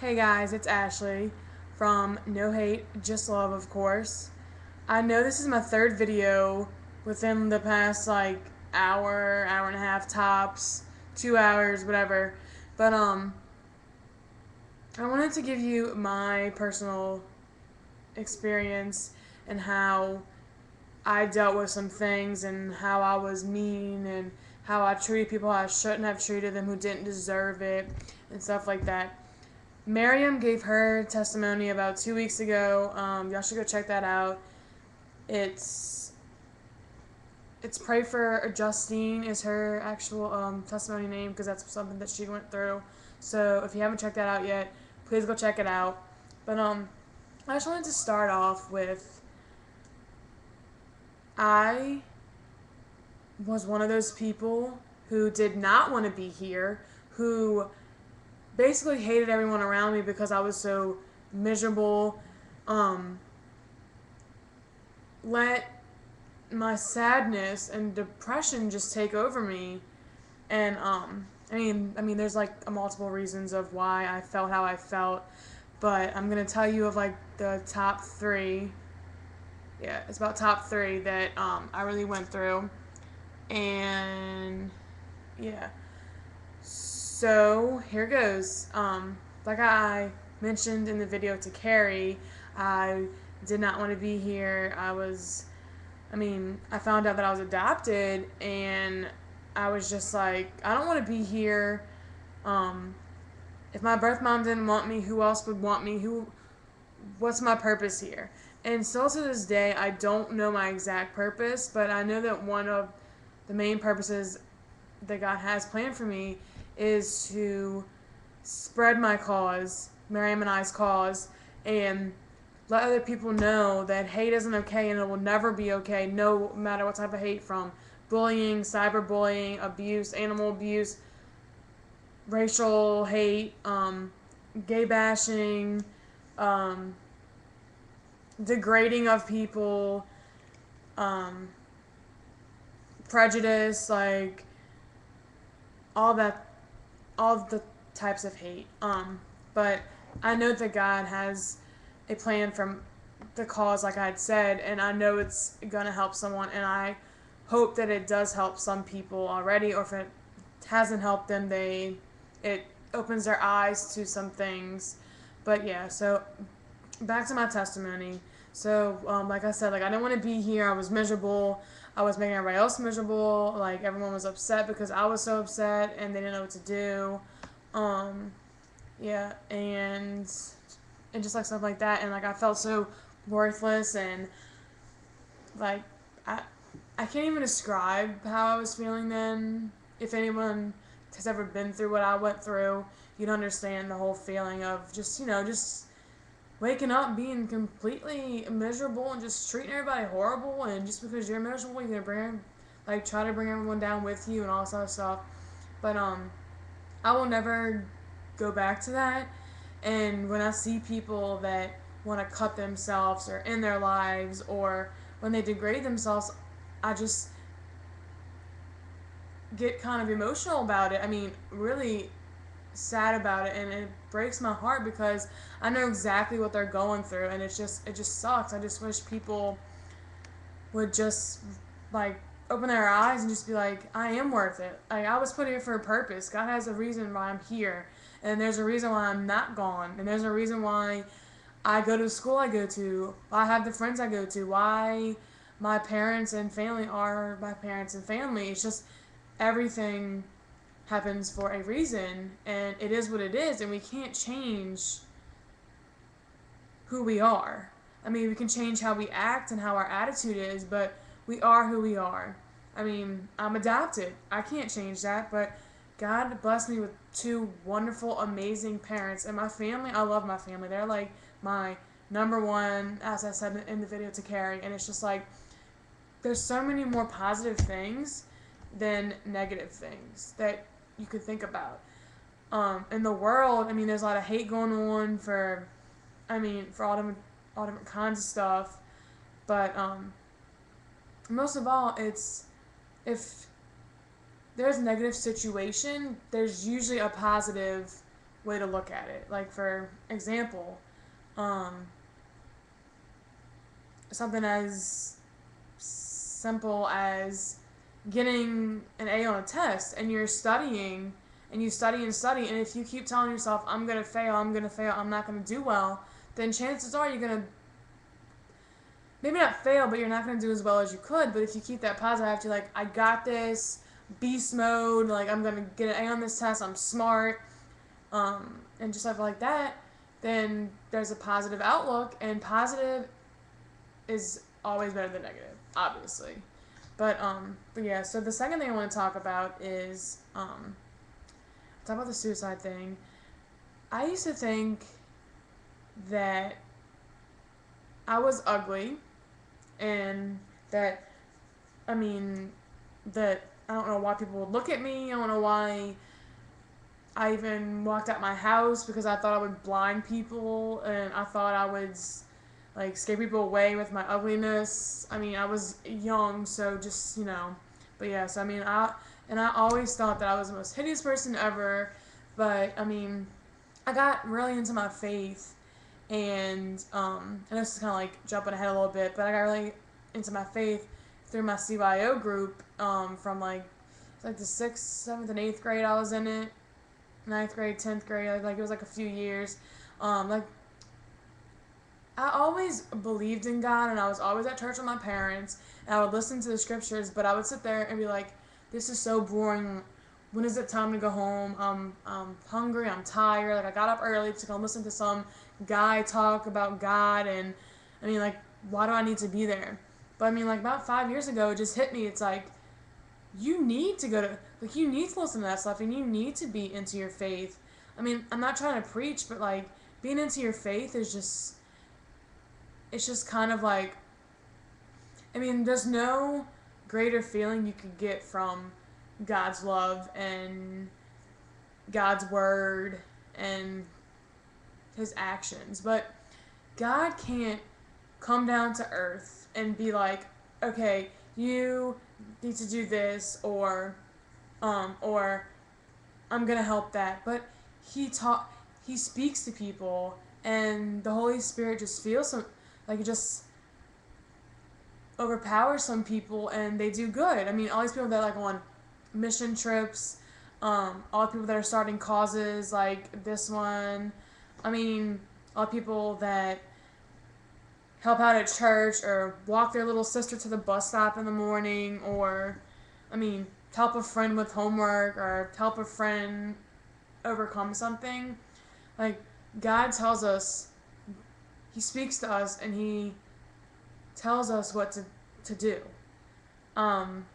Hey guys, it's Ashley from No Hate, Just Love, of course. I know this is my third video within the past hour and a half tops, 2 hours, whatever. But I wanted to give you my personal experience and how I dealt with some things and how I was mean and how I treated people how I shouldn't have treated them who didn't deserve it and stuff like that. Miriam gave her testimony about 2 weeks ago. Y'all should go check that out. It's it's Pray for Justine is her actual testimony name because that's something that she went through. So if you haven't checked that out yet, please go check it out. But I just wanted to start off with I was one of those people who did not want to be here, who basically hated everyone around me because I was so miserable. Um, let my sadness and depression just take over me, and there's like multiple reasons of why I felt how I felt, but I'm gonna tell you of like the top three. Yeah, it's about top three that I really went through, and yeah. So here goes. Like I mentioned in the video to Carrie, I did not want to be here. I found out that I was adopted, and I was just like, I don't want to be here. Um, if my birth mom didn't want me, who else would want me? What's my purpose here? And still to this day, I don't know my exact purpose, but I know that one of the main purposes that God has planned for me is to spread my cause, Miriam and I's cause, and let other people know that hate isn't okay and it will never be okay, no matter what type of hate, from bullying, cyberbullying, abuse, animal abuse, racial hate, gay bashing, um, degrading of people, um, prejudice, like all that, all the types of hate. But I know that God has a plan from the cause, like I had said, and I know it's gonna help someone, and I hope that it does help some people already, or if it hasn't helped them, it opens their eyes to some things. But yeah, so back to my testimony. So, like I said, like I didn't want to be here. I was miserable. I was making everybody else miserable. Like everyone was upset because I was so upset, and they didn't know what to do. Um, yeah, and just like stuff like that, and like I felt so worthless, and like I I can't even describe how I was feeling then. If anyone has ever been through what I went through, you'd understand the whole feeling of just just waking up being completely miserable and just treating everybody horrible, and just because you're miserable you're gonna try to bring everyone down with you and all this other stuff. But I will never go back to that. And when I see people that want to cut themselves or end their lives, or when they degrade themselves, I just get kind of emotional about it. Really sad about it, and it breaks my heart because I know exactly what they're going through, and it just sucks. I just wish people would just like open their eyes and just be like, I am worth it. Like, I was put here for a purpose. God has a reason why I'm here, and there's a reason why I'm not gone, and there's a reason why I go to the school I go to. I have the friends I go to. Why my parents and family are my parents and family. It's just everything happens for a reason, and it is what it is, and we can't change who we are. We can change how we act and how our attitude is, but we are who we are. I'm adopted. I can't change that, but God blessed me with two wonderful, amazing parents. And my family, I love my family. They're like my number one, as I said in the video to Carrie. And it's just like, there's so many more positive things than negative things that you could think about. In the world, there's a lot of hate going on for all different kinds of stuff. But most of all, it's if there's a negative situation, there's usually a positive way to look at it. Like, for example, um, something as simple as getting an A on a test, and you're studying and you study and study, and if you keep telling yourself, I'm going to fail, I'm going to fail, I'm not going to do well, then chances are you're going to maybe not fail, but you're not going to do as well as you could. But if you keep that positive attitude, like, I got this, beast mode, like, I'm going to get an A on this test, I'm smart, and just stuff like that, then there's a positive outlook, and positive is always better than negative, obviously. But yeah, so the second thing I want to talk about is, talk about the suicide thing. I used to think that I was ugly, and that, I mean, that I don't know why people would look at me. I don't know why I even walked out my house, because I thought I would blind people, and I thought I would, like, scare people away with my ugliness. I mean, I was young, so just, But yeah, so I mean, I always thought that I was the most hideous person ever, but I mean, I got really into my faith, and and this is kind of like jumping ahead a little bit, but I got really into my faith through my CYO group, from like the 6th, 7th, and 8th grade. I was in it, 9th grade, 10th grade, like it was like a few years. Like, I always believed in God, and I was always at church with my parents, and I would listen to the scriptures, but I would sit there and be like, this is so boring. When is it time to go home? I'm hungry, I'm tired. Like, I got up early to go listen to some guy talk about God, and I mean, like, why do I need to be there? But I mean, like, about 5 years ago, it just hit me. It's like, you need to you need to listen to that stuff, and you need to be into your faith. I mean, I'm not trying to preach, but like, being into your faith is just, it's just kind of like, I mean, there's no greater feeling you could get from God's love and God's word and his actions. But God can't come down to earth and be like, okay, you need to do this, or I'm gonna help that. But he speaks to people, and the Holy Spirit just feels like, it just overpowers some people, and they do good. I mean, all these people that like on mission trips, all the people that are starting causes like this one. I mean, all the people that help out at church, or walk their little sister to the bus stop in the morning, or, I mean, help a friend with homework, or help a friend overcome something. Like, God tells us, he speaks to us, and he tells us what to do. And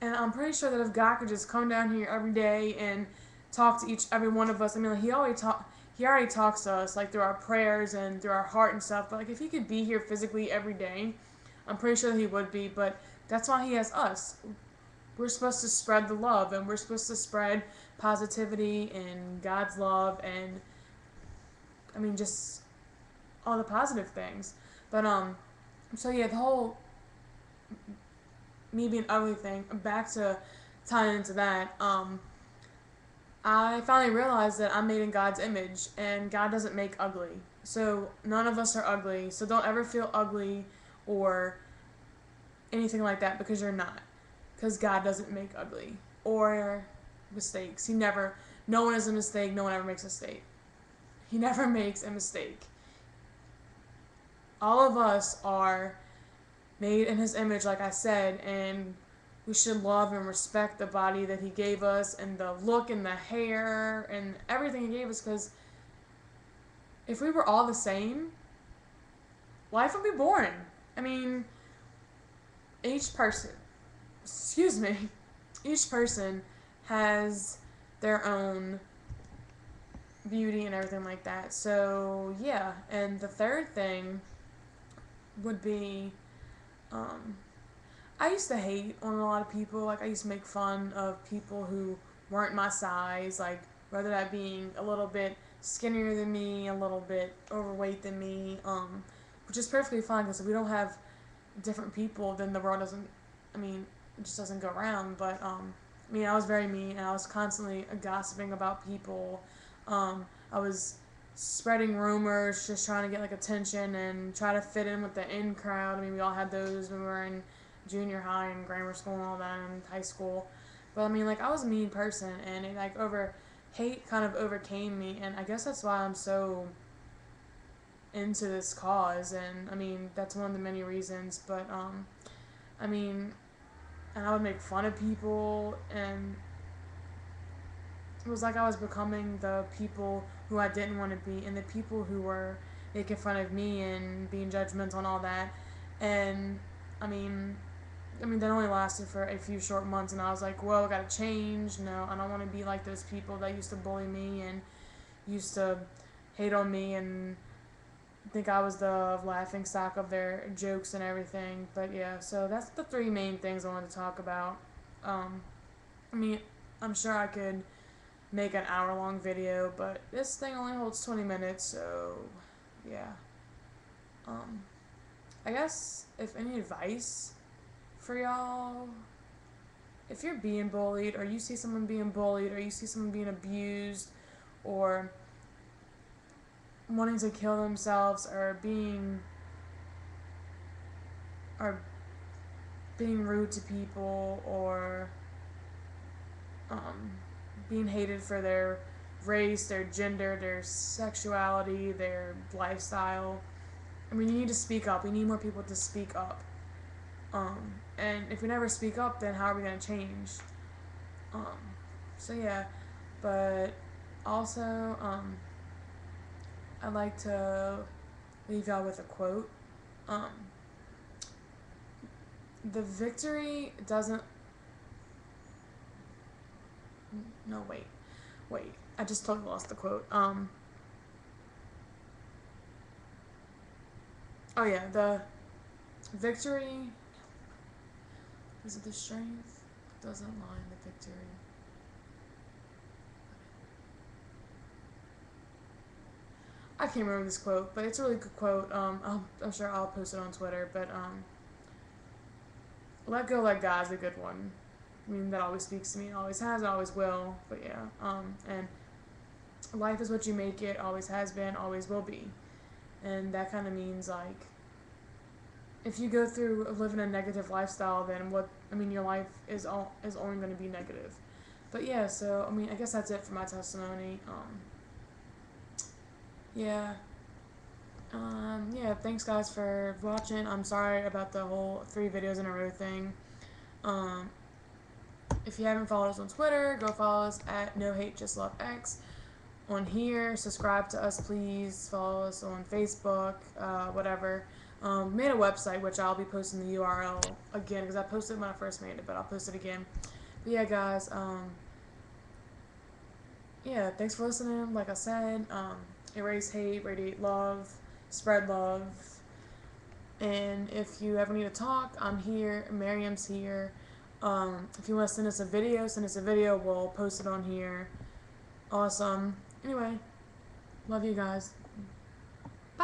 I'm pretty sure that if God could just come down here every day and talk to every one of us, I mean, like, he already talks to us, like, through our prayers and through our heart and stuff. But like, if he could be here physically every day, I'm pretty sure that he would be. But that's why he has us. We're supposed to spread the love, and we're supposed to spread positivity and God's love, and I mean, just all the positive things. But so yeah, the whole me being ugly thing, back to tying into that, I finally realized that I'm made in God's image, and God doesn't make ugly. So none of us are ugly. So don't ever feel ugly or anything like that, because you're not. Because God doesn't make ugly or mistakes. No one is a mistake. No one ever makes a mistake. He never makes a mistake. All of us are made in his image, like I said, and we should love and respect the body that he gave us, and the look and the hair and everything he gave us, because if we were all the same, life would be boring. I mean, each person has their own beauty and everything like that. So yeah, and the third thing would be, I used to hate on a lot of people. Like, I used to make fun of people who weren't my size, like, whether that being a little bit skinnier than me, a little bit overweight than me, which is perfectly fine, because if we don't have different people, then the world doesn't, I mean, it just doesn't go around. But I mean, I was very mean, and I was constantly gossiping about people, I was spreading rumors, just trying to get like attention and try to fit in with the in crowd. I mean, we all had those when we were in junior high and grammar school and all that, and high school. But I mean, like, I was a mean person, and it like hate kind of overcame me, and I guess that's why I'm so into this cause. And I mean, that's one of the many reasons. But I mean, and I would make fun of people, and it was like I was becoming the people who I didn't want to be, and the people who were making fun of me and being judgmental and all that. And I mean, that only lasted for a few short months, and I was like, well, I gotta change. No, I don't want to be like those people that used to bully me and used to hate on me and think I was the laughing stock of their jokes and everything. But yeah, so that's the three main things I wanted to talk about. Um, I mean, I'm sure I could make an hour-long video, but this thing only holds 20 minutes, so yeah. Um, I guess if any advice for y'all, if you're being bullied, or you see someone being bullied, or you see someone being abused, or wanting to kill themselves, or being rude to people, or um, being hated for their race, their gender, their sexuality, their lifestyle. I mean, you need to speak up. We need more people to speak up. And if we never speak up, then how are we going to change? Um, so yeah, but also, I'd like to leave y'all with a quote. Um, the victory doesn't. No, wait. I just totally lost the quote. Oh yeah, the victory. Is it the strength doesn't lie in the victory? I can't remember this quote, but it's a really good quote. I'm sure I'll post it on Twitter. But let go, let God is a good one. I mean, that always speaks to me. It always has, it always will. But yeah, and life is what you make it. Always has been, always will be. And that kind of means like, if you go through living a negative lifestyle, then your life is only going to be negative. But yeah, so I mean, I guess that's it for my testimony. Yeah. Yeah, thanks guys for watching. I'm sorry about the whole 3 videos in a row thing. Um, if you haven't followed us on Twitter, go follow us at NoHateJustLovex. On here, subscribe to us, please. Follow us on Facebook, whatever. Made a website, which I'll be posting the URL again, because I posted it when I first made it, but I'll post it again. But yeah, guys, yeah, thanks for listening. Like I said, erase hate, radiate love, spread love. And if you ever need to talk, I'm here. Miriam's here. If you want to send us a video. We'll post it on here. Awesome. Anyway, love you guys.